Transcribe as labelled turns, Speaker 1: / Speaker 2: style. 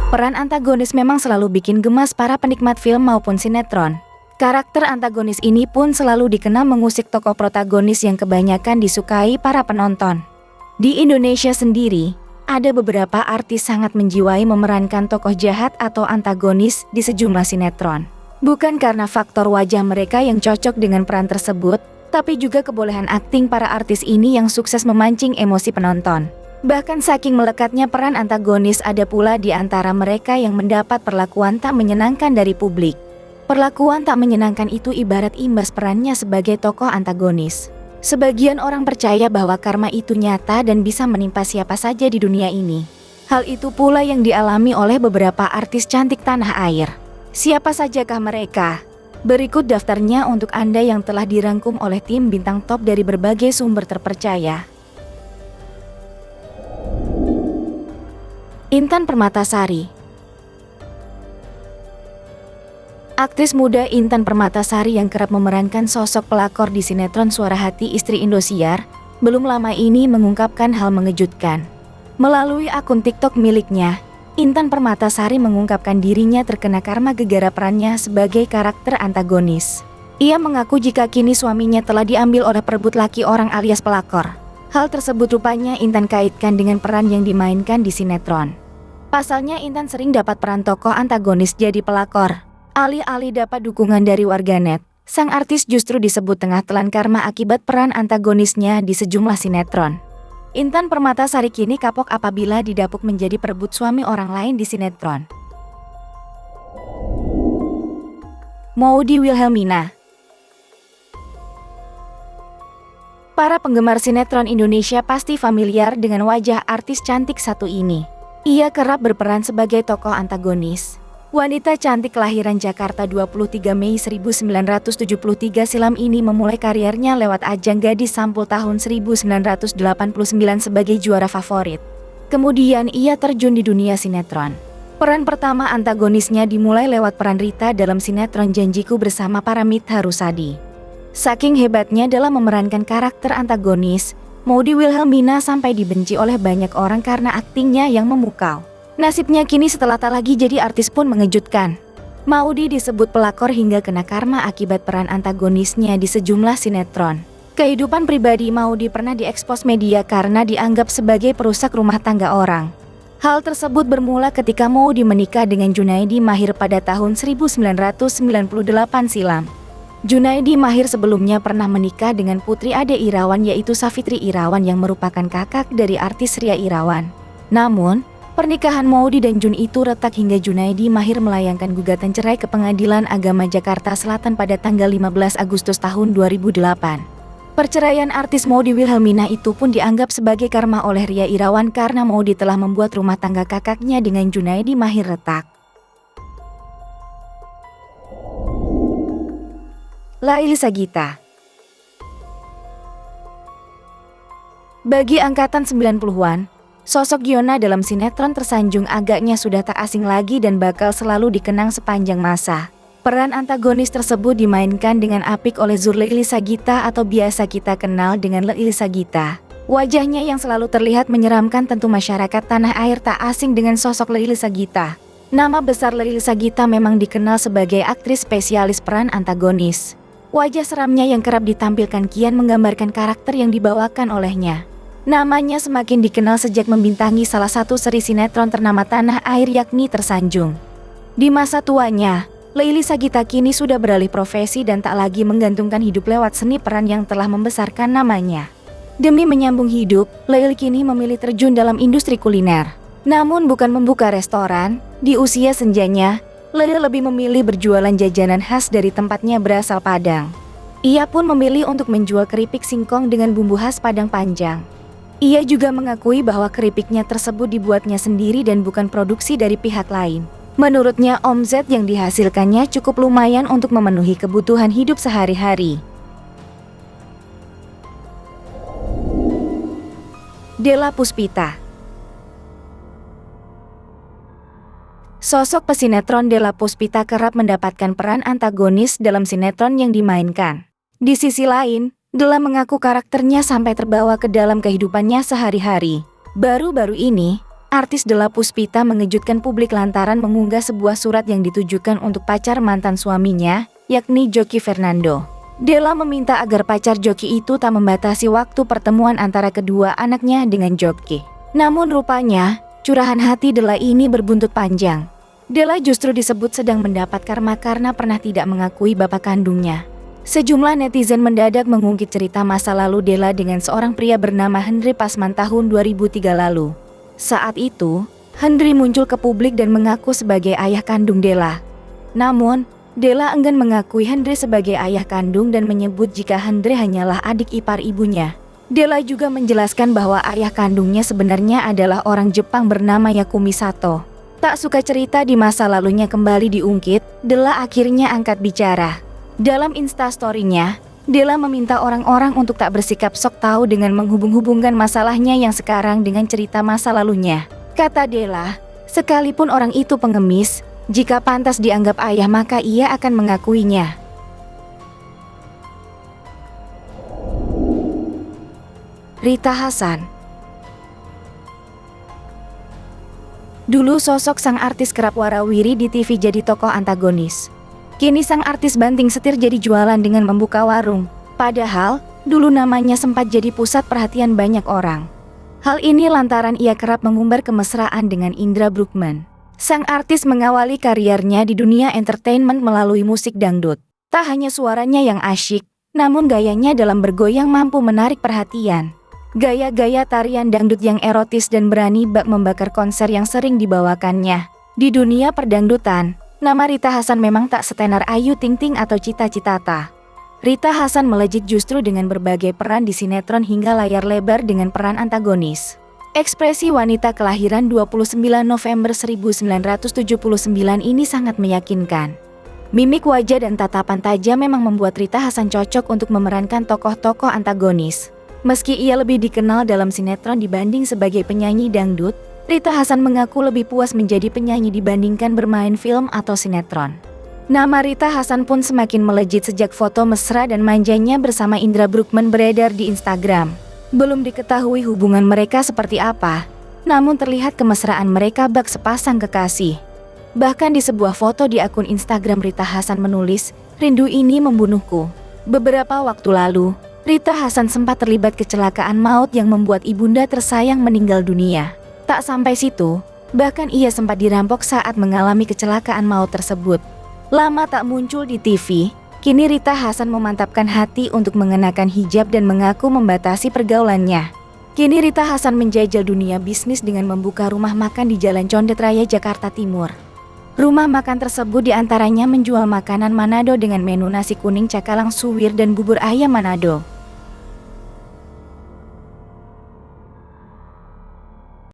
Speaker 1: Peran antagonis memang selalu bikin gemas para penikmat film maupun sinetron. Karakter antagonis ini pun selalu dikenal mengusik tokoh protagonis yang kebanyakan disukai para penonton. Di Indonesia sendiri, ada beberapa artis sangat menjiwai memerankan tokoh jahat atau antagonis di sejumlah sinetron. Bukan karena faktor wajah mereka yang cocok dengan peran tersebut, tapi juga kebolehan akting para artis ini yang sukses memancing emosi penonton. Bahkan saking melekatnya peran antagonis, ada pula di antara mereka yang mendapat perlakuan tak menyenangkan dari publik. Perlakuan tak menyenangkan itu ibarat imbas perannya sebagai tokoh antagonis. Sebagian orang percaya bahwa karma itu nyata dan bisa menimpa siapa saja di dunia ini. Hal itu pula yang dialami oleh beberapa artis cantik tanah air. Siapa sajakah mereka? Berikut daftarnya untuk Anda yang telah dirangkum oleh tim bintang top dari berbagai sumber terpercaya. Intan Permatasari. Aktris muda Intan Permatasari yang kerap memerankan sosok pelakor di sinetron Suara Hati Istri Indosiar, belum lama ini mengungkapkan hal mengejutkan. Melalui akun TikTok miliknya, Intan Permatasari mengungkapkan dirinya terkena karma gegara perannya sebagai karakter antagonis. Ia mengaku jika kini suaminya telah diambil oleh perebut laki orang alias pelakor. Hal tersebut rupanya Intan kaitkan dengan peran yang dimainkan di sinetron. Pasalnya Intan sering dapat peran tokoh antagonis jadi pelakor. Alih-alih dapat dukungan dari warganet, sang artis justru disebut tengah telan karma akibat peran antagonisnya di sejumlah sinetron. Intan Permatasari kini kapok apabila didapuk menjadi perebut suami orang lain di sinetron. Maudy Wilhelmina. Para penggemar sinetron Indonesia pasti familiar dengan wajah artis cantik satu ini. Ia kerap berperan sebagai tokoh antagonis. Wanita cantik kelahiran Jakarta 23 Mei 1973 silam ini memulai karirnya lewat ajang Gadis Sampul tahun 1989 sebagai juara favorit. Kemudian ia terjun di dunia sinetron. Peran pertama antagonisnya dimulai lewat peran Rita dalam sinetron Janjiku bersama Paramitha Rusady. Saking hebatnya dalam memerankan karakter antagonis, Maudy Wilhelmina sampai dibenci oleh banyak orang karena aktingnya yang memukau. Nasibnya kini setelah tak lagi jadi artis pun mengejutkan. Maudy disebut pelakor hingga kena karma akibat peran antagonisnya di sejumlah sinetron. Kehidupan pribadi Maudy pernah diekspos media karena dianggap sebagai perusak rumah tangga orang. Hal tersebut bermula ketika Maudy menikah dengan Junaidi Mahir pada tahun 1998 silam. Junaidi Mahir sebelumnya pernah menikah dengan putri Ade Irawan yaitu Safitri Irawan yang merupakan kakak dari artis Ria Irawan. Namun, pernikahan Maudy dan Jun itu retak hingga Junaidi Mahir melayangkan gugatan cerai ke Pengadilan Agama Jakarta Selatan pada tanggal 15 Agustus tahun 2008. Perceraian artis Maudy Wilhelmina itu pun dianggap sebagai karma oleh Ria Irawan karena Maudy telah membuat rumah tangga kakaknya dengan Junaidi Mahir retak. Laili Sagita. Bagi angkatan 90-an, sosok Giona dalam sinetron tersanjung agaknya sudah tak asing lagi dan bakal selalu dikenang sepanjang masa. Peran antagonis tersebut dimainkan dengan apik oleh Zurleili Sagita atau biasa kita kenal dengan Leili Sagita. Wajahnya yang selalu terlihat menyeramkan tentu masyarakat tanah air tak asing dengan sosok Leili Sagita. Nama besar Leili Sagita memang dikenal sebagai aktris spesialis peran antagonis. Wajah seramnya yang kerap ditampilkan kian menggambarkan karakter yang dibawakan olehnya. Namanya semakin dikenal sejak membintangi salah satu seri sinetron ternama tanah air yakni Tersanjung. Di masa tuanya, Leili Sagita kini sudah beralih profesi dan tak lagi menggantungkan hidup lewat seni peran yang telah membesarkan namanya. Demi menyambung hidup, Leili kini memilih terjun dalam industri kuliner. Namun bukan membuka restoran, di usia senjanya, Leili lebih memilih berjualan jajanan khas dari tempatnya berasal Padang. Ia pun memilih untuk menjual keripik singkong dengan bumbu khas Padang Panjang. Ia juga mengakui bahwa keripiknya tersebut dibuatnya sendiri dan bukan produksi dari pihak lain. Menurutnya omzet yang dihasilkannya cukup lumayan untuk memenuhi kebutuhan hidup sehari-hari. Della Puspita. Sosok pesinetron Della Puspita kerap mendapatkan peran antagonis dalam sinetron yang dimainkan. Di sisi lain, Della mengaku karakternya sampai terbawa ke dalam kehidupannya sehari-hari. Baru-baru ini, artis Della Puspita mengejutkan publik lantaran mengunggah sebuah surat yang ditujukan untuk pacar mantan suaminya, yakni Joki Fernando. Della meminta agar pacar Joki itu tak membatasi waktu pertemuan antara kedua anaknya dengan Joki. Namun rupanya, curahan hati Della ini berbuntut panjang. Della justru disebut sedang mendapat karma karena pernah tidak mengakui bapak kandungnya. Sejumlah netizen mendadak mengungkit cerita masa lalu Della dengan seorang pria bernama Henry Pasman tahun 2003 lalu. Saat itu, Henry muncul ke publik dan mengaku sebagai ayah kandung Della. Namun, Della enggan mengakui Henry sebagai ayah kandung dan menyebut jika Henry hanyalah adik ipar ibunya. Della juga menjelaskan bahwa ayah kandungnya sebenarnya adalah orang Jepang bernama Yakumi Sato. Tak suka cerita di masa lalunya kembali diungkit, Della akhirnya angkat bicara. Dalam instastory-nya, Della meminta orang-orang untuk tak bersikap sok tahu dengan menghubung-hubungkan masalahnya yang sekarang dengan cerita masa lalunya. Kata Della, sekalipun orang itu pengemis, jika pantas dianggap ayah maka ia akan mengakuinya. Rita Hassan. Dulu sosok sang artis kerap warawiri di TV jadi tokoh antagonis. Kini sang artis banting setir jadi jualan dengan membuka warung. Padahal, dulu namanya sempat jadi pusat perhatian banyak orang. Hal ini lantaran ia kerap mengumbar kemesraan dengan Indra Bruggman. Sang artis mengawali karirnya di dunia entertainment melalui musik dangdut. Tak hanya suaranya yang asyik, namun gayanya dalam bergoyang mampu menarik perhatian. Gaya-gaya tarian dangdut yang erotis dan berani bak membakar konser yang sering dibawakannya. Di dunia perdangdutan, nama Rita Hassan memang tak setenar Ayu Ting Ting atau Cita Citata. Rita Hassan melejit justru dengan berbagai peran di sinetron hingga layar lebar dengan peran antagonis. Ekspresi wanita kelahiran 29 November 1979 ini sangat meyakinkan. Mimik wajah dan tatapan tajam memang membuat Rita Hassan cocok untuk memerankan tokoh-tokoh antagonis. Meski ia lebih dikenal dalam sinetron dibanding sebagai penyanyi dangdut, Rita Hassan mengaku lebih puas menjadi penyanyi dibandingkan bermain film atau sinetron. Nama Rita Hassan pun semakin melejit sejak foto mesra dan manjanya bersama Indra Bruggman beredar di Instagram. Belum diketahui hubungan mereka seperti apa, namun terlihat kemesraan mereka bak sepasang kekasih. Bahkan di sebuah foto di akun Instagram Rita Hassan menulis, "Rindu ini membunuhku." Beberapa waktu lalu, Rita Hassan sempat terlibat kecelakaan maut yang membuat ibunda tersayang meninggal dunia. Tak sampai situ, bahkan ia sempat dirampok saat mengalami kecelakaan maut tersebut. Lama tak muncul di TV, kini Rita Hassan memantapkan hati untuk mengenakan hijab dan mengaku membatasi pergaulannya. Kini Rita Hassan menjajal dunia bisnis dengan membuka rumah makan di Jalan Condet Raya, Jakarta Timur. Rumah makan tersebut diantaranya menjual makanan Manado dengan menu nasi kuning cakalang suwir dan bubur ayam Manado.